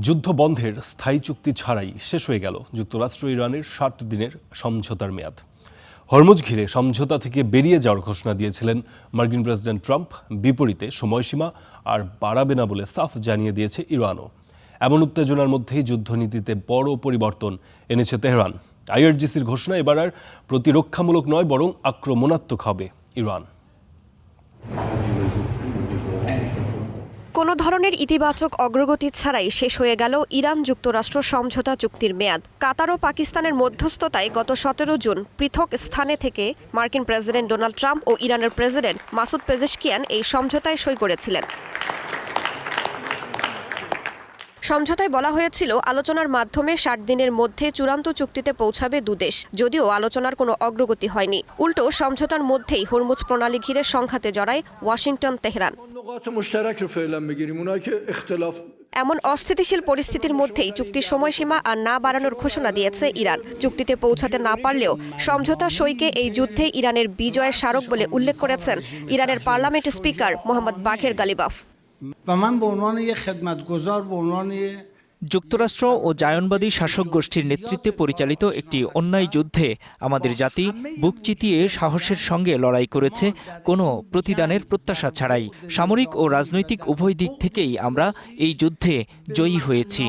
যুদ্ধ বন্ধের স্থায়ী চুক্তি ছাড়াই শেষ হয়ে গেল যুক্তরাষ্ট্র ইরানের ৬০ দিনের সমঝোতার মেয়াদ। হরমুজ ঘিরে সমঝোতা থেকে বেরিয়ে যাওয়ার ঘোষণা দিয়েছিলেন মার্কিন প্রেসিডেন্ট ট্রাম্প। বিপরীতে সময়সীমা আর বাড়াবে না বলে সাফ জানিয়ে দিয়েছে ইরানও। এমন উত্তেজনার মধ্যেই যুদ্ধনীতিতে বড় পরিবর্তন এনেছে তেহরান। আইআরজিসির ঘোষণা এবার আর প্রতিরক্ষামূলক নয়, বরং আক্রমণাত্মক হবে ইরান। কোনো ধরনের ইতিবাচক অগ্রগতি ছাড়াই শেষ হয়ে গেল ইরান যুক্তরাষ্ট্র সমঝোতা চুক্তির মেয়াদ। কাতার ও পাকিস্তানের মধ্যস্থতায় গত ১৭ জুন পৃথক স্থানে থেকে মার্কিন প্রেসিডেন্ট ডোনাল্ড ট্রাম্প ও ইরানের প্রেসিডেন্ট মাসুদ পেজেশকিয়ান এই সমঝোতায় সই করেছিলেন। সমঝোতায় বলা হয়েছিল আলোচনার মাধ্যমে ৬০ দিনের মধ্যে চূড়ান্ত চুক্তিতে পৌঁছাবে দুদেশ। যদিও আলোচনার কোনো অগ্রগতি হয়নি, উল্টো সমঝোতার মধ্যেই হরমুজ প্রণালী ঘিরে সংঘাতে জড়ায় ওয়াশিংটন তেহরান। এমন অস্থিতিশীল পরিস্থিতির মধ্যেই চুক্তির সময়সীমা আর না বাড়ানোর ঘোষণা দিয়েছে ইরান। চুক্তিতে পৌঁছাতে না পারলেও সমঝোতা সইকে এই যুদ্ধে ইরানের বিজয়ের স্মারক বলে উল্লেখ করেছেন ইরানের পার্লামেন্ট স্পিকার মোহাম্মদ বাঘের গালিবাফ। যুক্তরাষ্ট্র ও জায়নবাদী শাসক গোষ্ঠীর নেতৃত্বে পরিচালিত একটি অন্যায় যুদ্ধে আমাদের জাতি বুক চিতিয়ে সাহসের সঙ্গে লড়াই করেছে, কোনো প্রতিদানের প্রত্যাশা ছাড়াই। সামরিক ও রাজনৈতিক উভয় দিক থেকেই আমরা এই যুদ্ধে জয়ী হয়েছি।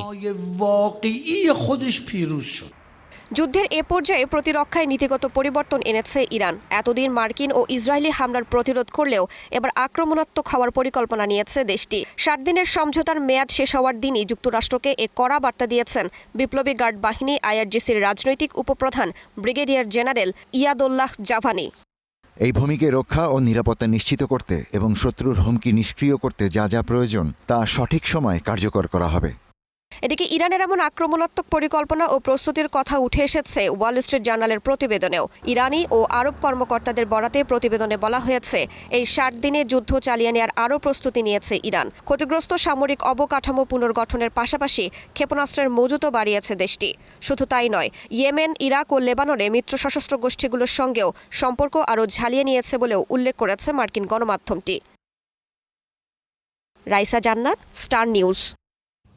যুদ্ধের এ পর্যায়ে প্রতিরক্ষায় নীতিগত পরিবর্তন এনেছে ইরান। এতদিন মার্কিন ও ইসরায়েলি হামলার প্রতিরোধ করলেও এবার আক্রমণাত্মক হওয়ার পরিকল্পনা নিয়েছে দেশটি। ৬০ দিনের সমঝোতার মেয়াদ শেষ হওয়ার দিনই যুক্তরাষ্ট্রকে এ কড়া বার্তা দিয়েছেন বিপ্লবী গার্ড বাহিনী আইআরজিসির রাজনৈতিক উপপ্রধান ব্রিগেডিয়ার জেনারেল ইয়াদুল্লাহ জাভানি। এই ভূমিকে রক্ষা ও নিরাপত্তা নিশ্চিত করতে এবং শত্রুর হুমকি নিষ্ক্রিয় করতে যা যা প্রয়োজন তা সঠিক সময়ে কার্যকর করা হবে। এদিকে ইরানের এমন আক্রমণাত্মক পরিকল্পনা ও প্রস্তুতির কথা উঠে এসেছে ওয়াল স্ট্রিট জার্নালের প্রতিবেদনেও। ইরানি ও আরব কর্মকর্তাদের বরাতে প্রতিবেদনে বলা হয়েছে এই ৬০ দিনে যুদ্ধ চালিয়ে নেওয়ার আরও প্রস্তুতি নিয়েছে ইরান। ক্ষতিগ্রস্ত সামরিক অবকাঠামো পুনর্গঠনের পাশাপাশি ক্ষেপণাস্ত্রের মজুতও বাড়িয়েছে দেশটি। শুধু তাই নয়, ইয়েমেন, ইরাক ও লেবাননে মিত্র সশস্ত্র গোষ্ঠীগুলোর সঙ্গেও সম্পর্ক আরও ঝালিয়ে নিয়েছে বলেও উল্লেখ করেছে মার্কিন গণমাধ্যমটি। রাইসা জান্নাত, স্টার নিউজ।